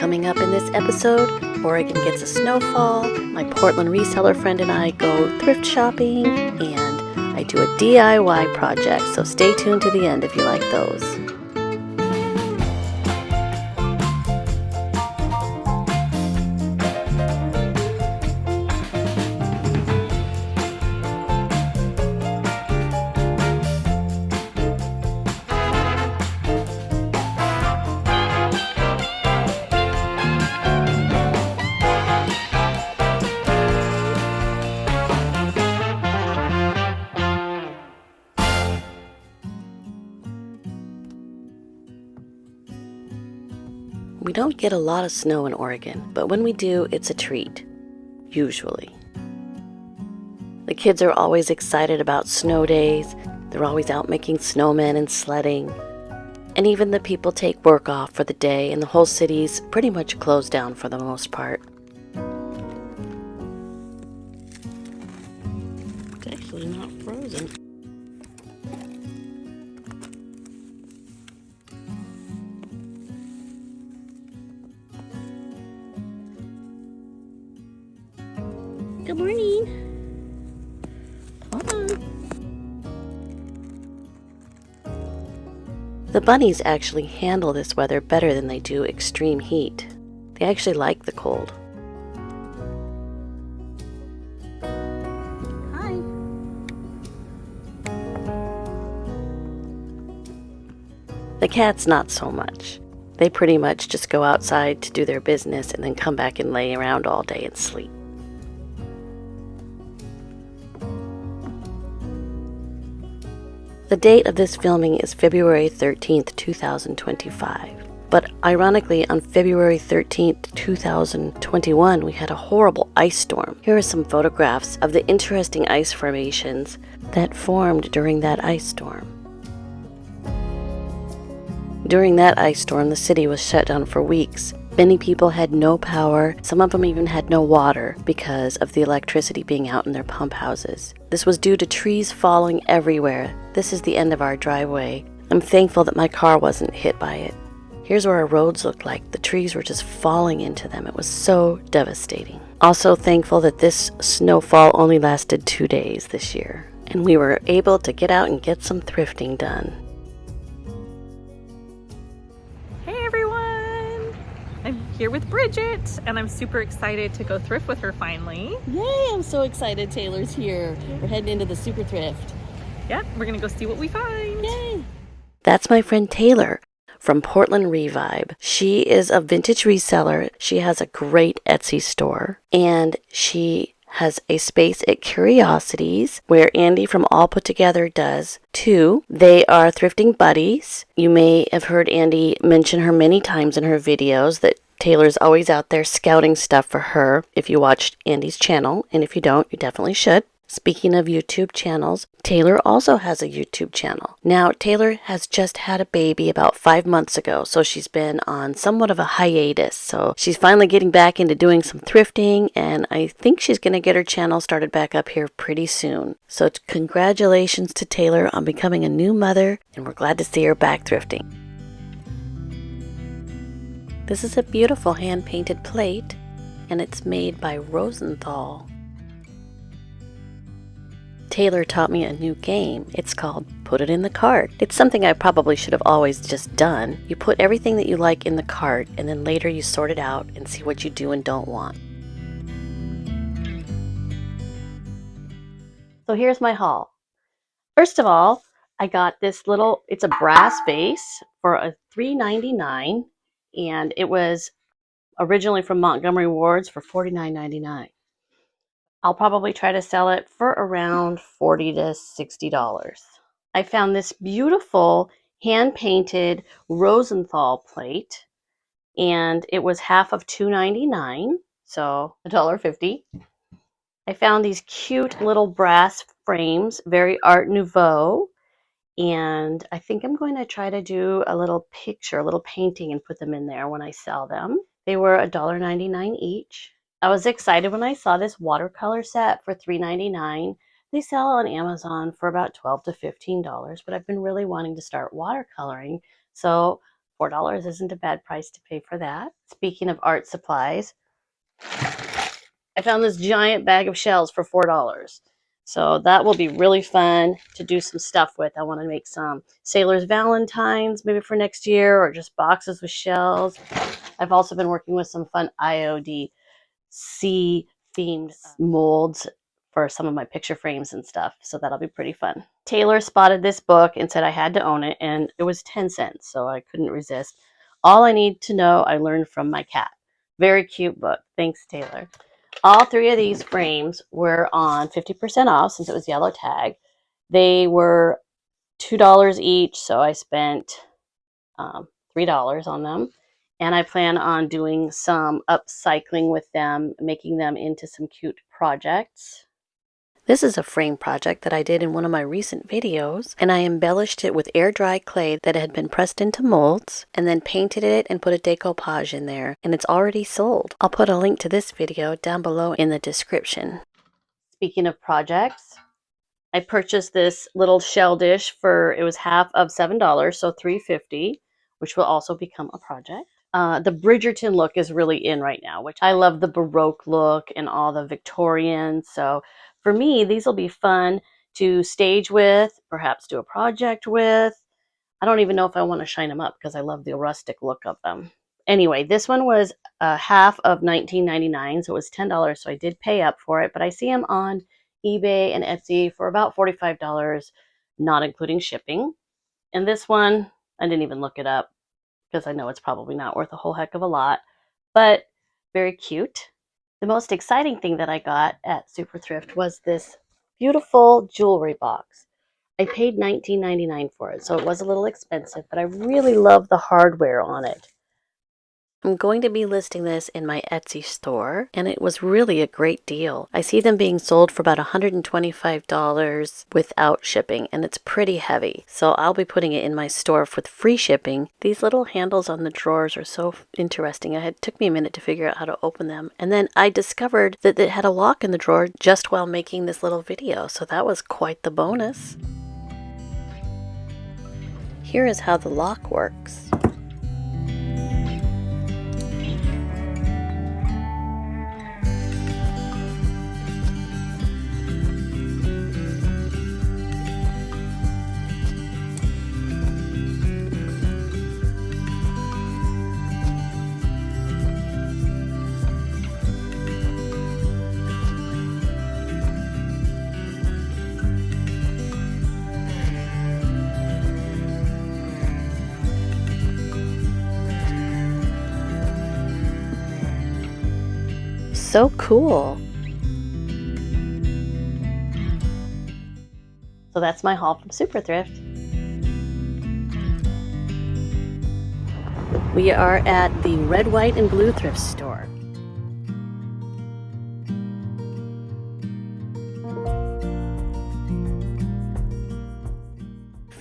Coming up in this episode, Oregon gets a snowfall, my Portland reseller friend and I go thrift shopping, and I do a DIY project, so stay tuned to the end if you like those. We don't get a lot of snow in Oregon, but when we do, it's a treat. Usually. The kids are always excited about snow days. They're always out making snowmen and sledding. And even the people take work off for the day, and the whole city's pretty much closed down for the most part. It's actually not frozen. Good morning. Hold on. The bunnies actually handle this weather better than they do extreme heat. They actually like the cold. Hi. The cats not so much. They pretty much just go outside to do their business and then come back and lay around all day and sleep. The date of this filming is February 13th, 2025. But ironically, on February 13th, 2021, we had a horrible ice storm. Here are some photographs of the interesting ice formations that formed during that ice storm. During that ice storm, the city was shut down for weeks. Many people had no power. Some of them even had no water because of the electricity being out in their pump houses. This was due to trees falling everywhere. This is the end of our driveway. I'm thankful that my car wasn't hit by it. Here's what our roads looked like. The trees were just falling into them. It was so devastating. Also thankful that this snowfall only lasted 2 days this year, and we were able to get out and get some thrifting done. I'm here with Brigitte, and I'm super excited to go thrift with her finally. Yay, I'm so excited Taylor's here. We're heading into the super thrift. Yeah, we're gonna go see what we find. Yay! That's my friend Taylor from Portland Revive. She is a vintage reseller. She has a great Etsy store, and she has a space at Curiosities where Andy from All Put Together does too. They are thrifting buddies. You may have heard Andy mention her many times in her videos that Taylor's always out there scouting stuff for her if you watched Andy's channel, and if you don't, you definitely should. Speaking of YouTube channels, Taylor also has a YouTube channel. Now, Taylor has just had a baby about 5 months ago, so she's been on somewhat of a hiatus. So she's finally getting back into doing some thrifting, and I think she's going to get her channel started back up here pretty soon. So congratulations to Taylor on becoming a new mother, and we're glad to see her back thrifting. This is a beautiful hand-painted plate, and it's made by Rosenthal. Taylor taught me a new game. It's called Put It in the Cart. It's something I probably should have always just done. You put everything that you like in the cart, and then later you sort it out and see what you do and don't want. So here's my haul. First of all, I got this little, it's a brass vase for a $3.99, and it was originally from Montgomery Ward's for $49.99. I'll probably try to sell it for around $40 to $60. I found this beautiful hand-painted Rosenthal plate, and it was half of $2.99, so $1.50. I found these cute little brass frames, very Art Nouveau, and I think I'm going to try to do a little picture, a little painting, and put them in there when I sell them. They were $1.99 each. I was excited when I saw this watercolor set for $3.99. They sell on Amazon for about $12 to $15, but I've been really wanting to start watercoloring. So $4 isn't a bad price to pay for that. Speaking of art supplies, I found this giant bag of shells for $4. So that will be really fun to do some stuff with. I want to make some Sailor's Valentines maybe for next year, or just boxes with shells. I've also been working with some fun IOD sea themed molds for some of my picture frames and stuff. So that'll be pretty fun. Taylor spotted this book and said I had to own it, and it was 10 cents, so I couldn't resist. All I Need to Know I Learned from My Cat. Very cute book. Thanks, Taylor. All three of these frames were on 50% off since it was yellow tag. They were $2 each, so I spent $3 on them. And I plan on doing some upcycling with them, making them into some cute projects. This is a frame project that I did in one of my recent videos, and I embellished it with air-dried clay that had been pressed into molds, and then painted it and put a decoupage in there, and it's already sold. I'll put a link to this video down below in the description. Speaking of projects, I purchased this little shell dish it was half of $7, so $3.50, which will also become a project. The Bridgerton look is really in right now, which I love the Baroque look and all the Victorian. So for me, these will be fun to stage with, perhaps do a project with. I don't even know if I want to shine them up because I love the rustic look of them. Anyway, this one was half of $19.99, so it was $10, so I did pay up for it, but I see them on eBay and Etsy for about $45, not including shipping. And this one, I didn't even look it up because I know it's probably not worth a whole heck of a lot, but very cute. The most exciting thing that I got at Super Thrift was this beautiful jewelry box. I paid $19.99 for it, so it was a little expensive, but I really love the hardware on it. I'm going to be listing this in my Etsy store, and it was really a great deal. I see them being sold for about $125 without shipping, and it's pretty heavy. So I'll be putting it in my store with free shipping. These little handles on the drawers are so interesting. It took me a minute to figure out how to open them. And then I discovered that it had a lock in the drawer just while making this little video, so that was quite the bonus. Here is how the lock works. So cool. So that's my haul from Super Thrift. We are at the red, white, and blue thrift store.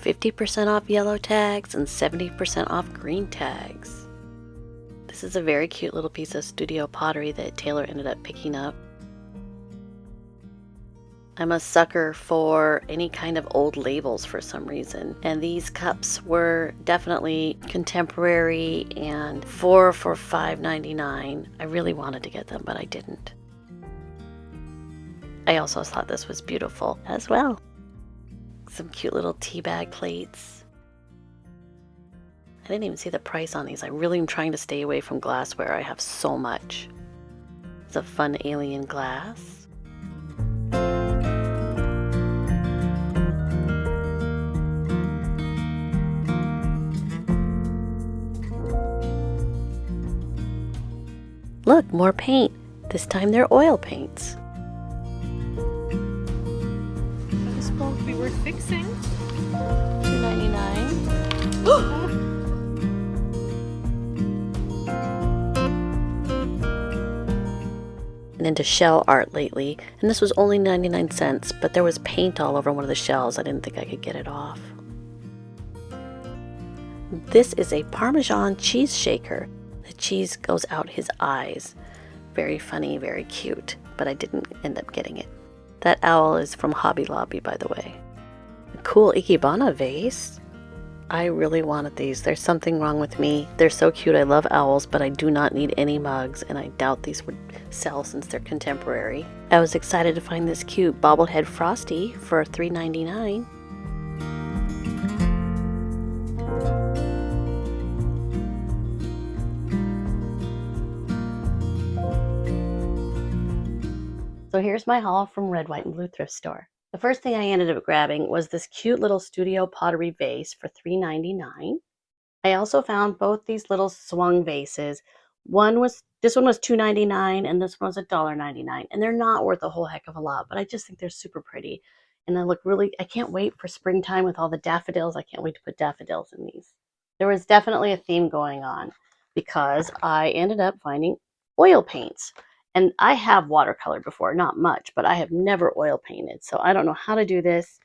$50% off yellow tags and 70% off green tags. This is a very cute little piece of studio pottery that Taylor ended up picking up. I'm a sucker for any kind of old labels for some reason, and these cups were definitely contemporary and 4 for $5.99. I really wanted to get them, but I didn't. I also thought this was beautiful as well. Some cute little tea bag plates. I didn't even see the price on these. I really am trying to stay away from glassware. I have so much. It's a fun alien glass. Look, more paint. This time they're oil paints. This won't be worth fixing. $2.99. Into shell art lately, and this was only 99 cents, but there was paint all over one of the shells. I didn't think I could get it off. This is a Parmesan cheese shaker. The cheese goes out his eyes. Very funny, very cute, but I didn't end up getting it. That owl is from Hobby Lobby, by the way. A cool Ikebana vase. I really wanted these. There's something wrong with me. They're so cute. I love owls, but I do not need any mugs, and I doubt these would sell since they're contemporary. I was excited to find this cute bobblehead Frosty for $3.99. So here's my haul from Red, White, and Blue Thrift Store. The first thing I ended up grabbing was this cute little studio pottery vase for $3.99. I also found both these little swung vases. This one was $2.99 and this one was $1.99. And they're not worth a whole heck of a lot, but I just think they're super pretty. And I can't wait for springtime with all the daffodils. I can't wait to put daffodils in these. There was definitely a theme going on because I ended up finding oil paints. And I have watercolored before, not much, but I have never oil painted. So I don't know how to do this.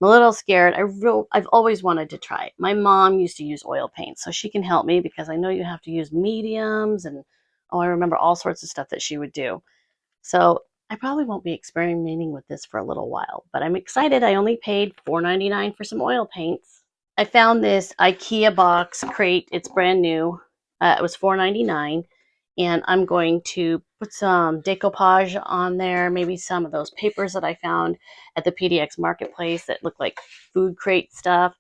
I'm a little scared. I've always wanted to try it. My mom used to use oil paint, so she can help me because I know you have to use mediums and I remember all sorts of stuff that she would do. So I probably won't be experimenting with this for a little while, but I'm excited. I only paid $4.99 for some oil paints. I found this IKEA box crate. It's brand new. It was $4.99. And I'm going to put some decoupage on there, maybe some of those papers that I found at the PDX marketplace that look like food crate stuff.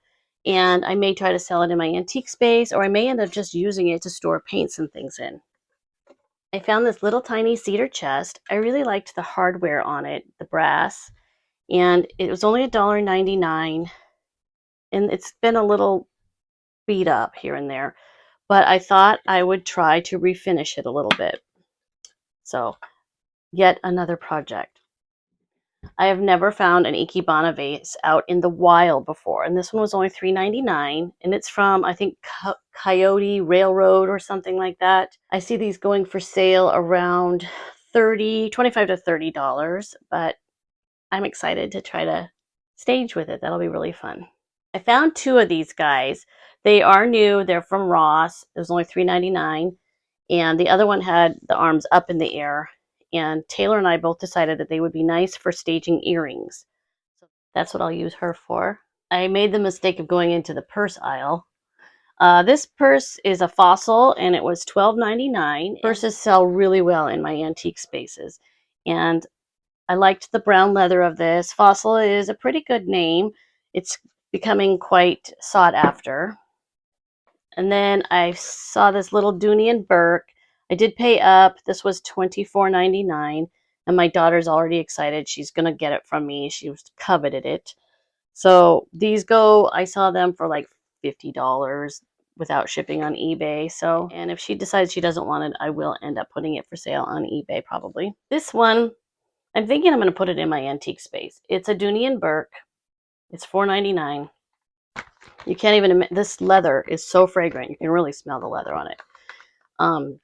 And I may try to sell it in my antique space, or I may end up just using it to store paints and things in. I found this little tiny cedar chest. I really liked the hardware on it, the brass, and it was only $1.99. And it's been a little beat up here and there, but I thought I would try to refinish it a little bit. So yet another project. I have never found an Ikebana vase out in the wild before, and this one was only $3.99, and it's from, I think, Coyote Railroad or something like that. I see these going for sale around $25 to $30, but I'm excited to try to stage with it. That'll be really fun. I found two of these guys. They are new. They're from Ross. It was only $3.99, and the other one had the arms up in the air. And Taylor and I both decided that they would be nice for staging earrings. So that's what I'll use her for. I made the mistake of going into the purse aisle. This purse is a Fossil, and it was $12.99. Purses sell really well in my antique spaces, and I liked the brown leather of this. Fossil is a pretty good name. It's becoming quite sought after. And then I saw this little Dooney and Burke. I did pay up. This was $24.99, and my daughter's already excited. She's going to get it from me. She coveted it. So these I saw them for like $50 without shipping on eBay. So, and if she decides she doesn't want it, I will end up putting it for sale on eBay probably. This one, I'm thinking I'm going to put it in my antique space. It's a Dooney and Burke. It's $4.99. You can't even, this leather is so fragrant. You can really smell the leather on it.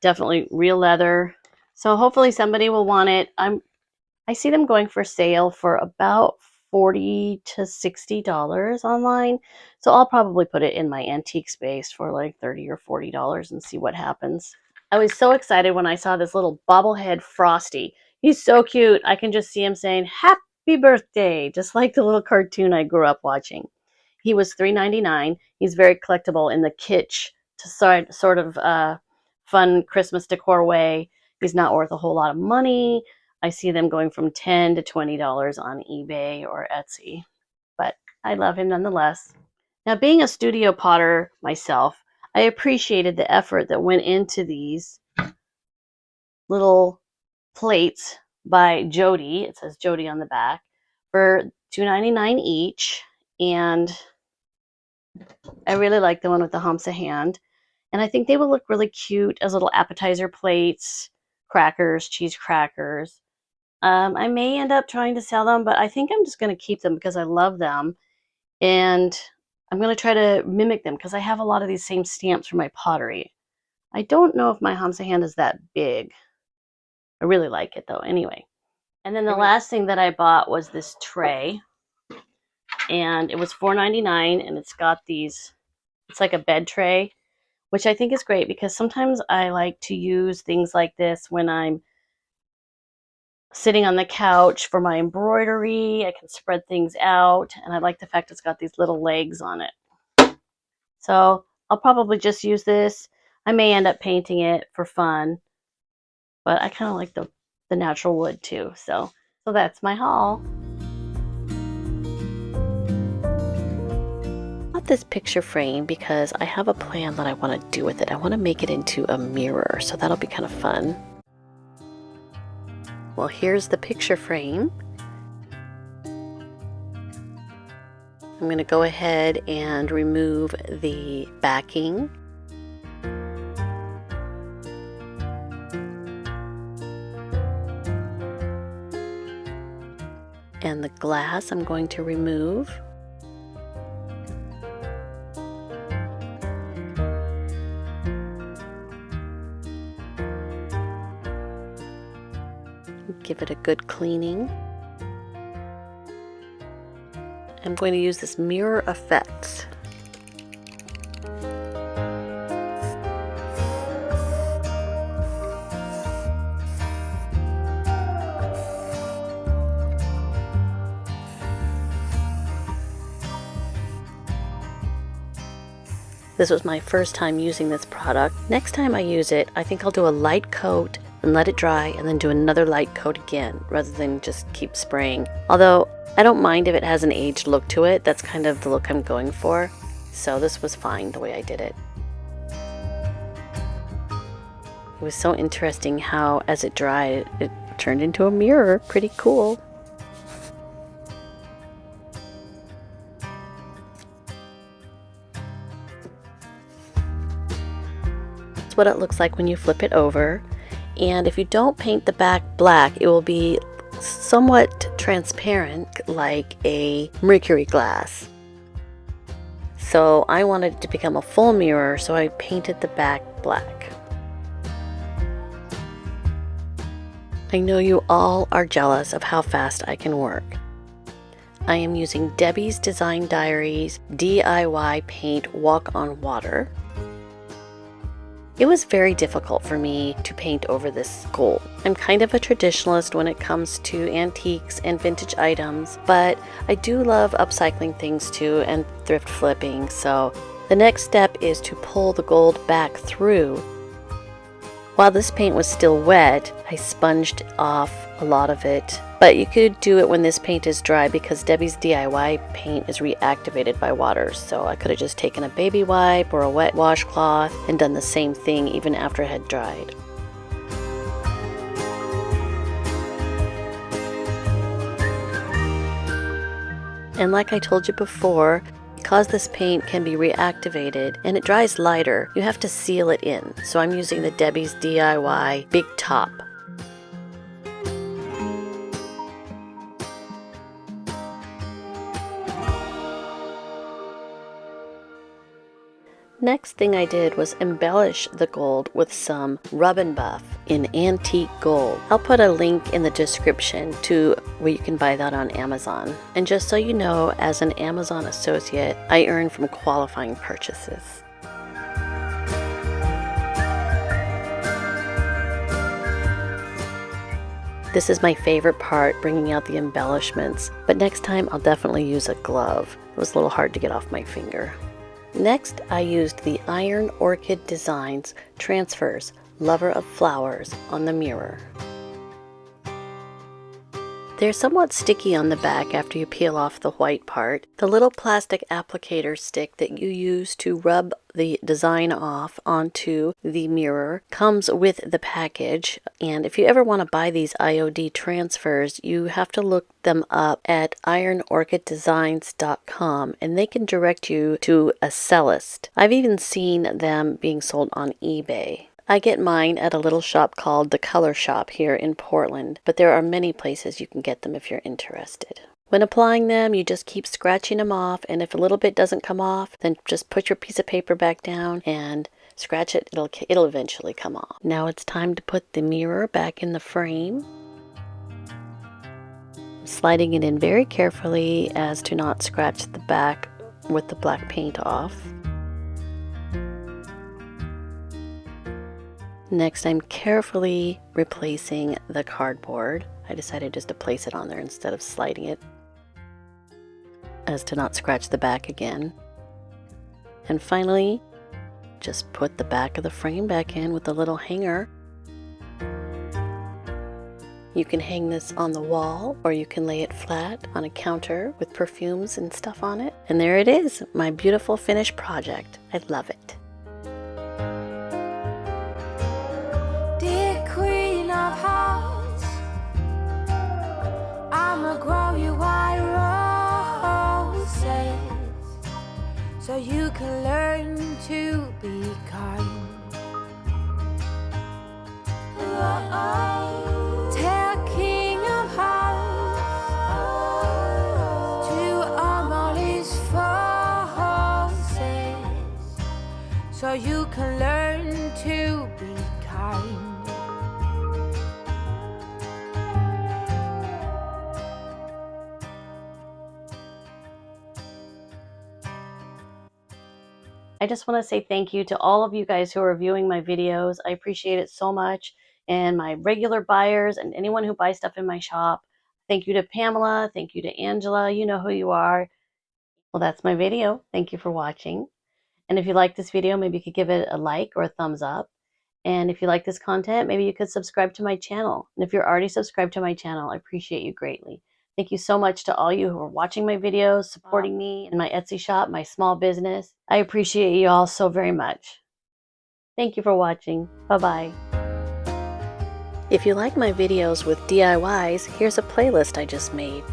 Definitely real leather. So hopefully somebody will want it. I see them going for sale for about $40 to $60 online. So I'll probably put it in my antique space for like $30 or $40 and see what happens. I was so excited when I saw this little bobblehead Frosty. He's so cute. I can just see him saying, "Happy birthday," just like the little cartoon I grew up watching. He was $3.99. He's very collectible in the kitsch to sort of fun Christmas decor way. He's not worth a whole lot of money. I see them going from $10 to $20 on eBay or Etsy, but I love him nonetheless. Now, being a studio potter myself, I appreciated the effort that went into these little plates by Jody. It says Jody on the back for $2.99 each, and I really like the one with the humps of hand, and I think they will look really cute as little appetizer plates, crackers, cheese crackers. I may end up trying to sell them, but I think I'm just going to keep them because I love them, and I'm going to try to mimic them because I have a lot of these same stamps for my pottery. I don't know if my humps of hand is that big. I really like it though anyway. And then the last thing that I bought was this tray, and it was $4.99, and it's got these, it's like a bed tray, which I think is great because sometimes I like to use things like this when I'm sitting on the couch for my embroidery. I can spread things out, and I like the fact it's got these little legs on it. So I'll probably just use this. I may end up painting it for fun, but I kind of like the natural wood too. So that's my haul. I bought this picture frame because I have a plan that I want to do with it. I want to make it into a mirror, so that'll be kind of fun. Well, here's the picture frame. I'm going to go ahead and remove the backing. And the glass I'm going to remove. Give it a good cleaning. I'm going to use this mirror effect. This was my first time using this product. Next time I use it, I think I'll do a light coat and let it dry and then do another light coat again rather than just keep spraying. Although I don't mind if it has an aged look to it. That's kind of the look I'm going for. So this was fine the way I did it. It was so interesting how as it dried, it turned into a mirror. Pretty cool. That's what it looks like when you flip it over. And if you don't paint the back black, it will be somewhat transparent like a mercury glass. So I wanted it to become a full mirror, so I painted the back black. I know you all are jealous of how fast I can work. I am using Debbie's Design Diaries DIY Paint Walk on Water. It was very difficult for me to paint over this gold. I'm kind of a traditionalist when it comes to antiques and vintage items, but I do love upcycling things too and thrift flipping, so the next step is to pull the gold back through. While this paint was still wet, I sponged off a lot of it, but you could do it when this paint is dry because Debbie's DIY paint is reactivated by water, so I could have just taken a baby wipe or a wet washcloth and done the same thing even after it had dried. And like I told you before, because this paint can be reactivated and it dries lighter, you have to seal it in. So I'm using the Debbie's DIY Big Top. Next thing I did was embellish the gold with some rub and buff in antique gold. I'll put a link in the description to where you can buy that on Amazon. And just so you know, as an Amazon associate, I earn from qualifying purchases. This is my favorite part, bringing out the embellishments, but next time I'll definitely use a glove. It was a little hard to get off my finger. Next, I used the Iron Orchid Designs Transfers Lover of Flowers on the mirror. They're somewhat sticky on the back after you peel off the white part. The little plastic applicator stick that you use to rub the design off onto the mirror comes with the package, and if you ever want to buy these IOD transfers, you have to look them up at ironorchiddesigns.com and they can direct you to a cellist. I've even seen them being sold on eBay. I get mine at a little shop called The Color Shop here in Portland, but there are many places you can get them if you're interested. When applying them, you just keep scratching them off, and if a little bit doesn't come off, then just put your piece of paper back down and scratch it. It'll eventually come off. Now it's time to put the mirror back in the frame. Sliding it in very carefully as to not scratch the back with the black paint off. Next, I'm carefully replacing the cardboard. I decided just to place it on there instead of sliding it, as to not scratch the back again. And finally, just put the back of the frame back in with a little hanger. You can hang this on the wall, or you can lay it flat on a counter with perfumes and stuff on it. And there it is, my beautiful finished project. I love it. Dear Queen of Hearts, I'ma grow you white roses, so you can learn to be kind. Tell King of Hearts to arm all his forces, so you can learn to be kind. I just want to say thank you to all of you guys who are viewing my videos. I appreciate it so much. And my regular buyers and anyone who buys stuff in my shop. Thank you to Pamela. Thank you to Angela. You know who you are. Well, that's my video. Thank you for watching. And if you like this video, maybe you could give it a like or a thumbs up. And if you like this content, maybe you could subscribe to my channel. And if you're already subscribed to my channel, I appreciate you greatly. Thank you so much to all you who are watching my videos, supporting me in my Etsy shop, my small business. I appreciate you all so very much. Thank you for watching. Bye-bye. If you like my videos with DIYs, here's a playlist I just made.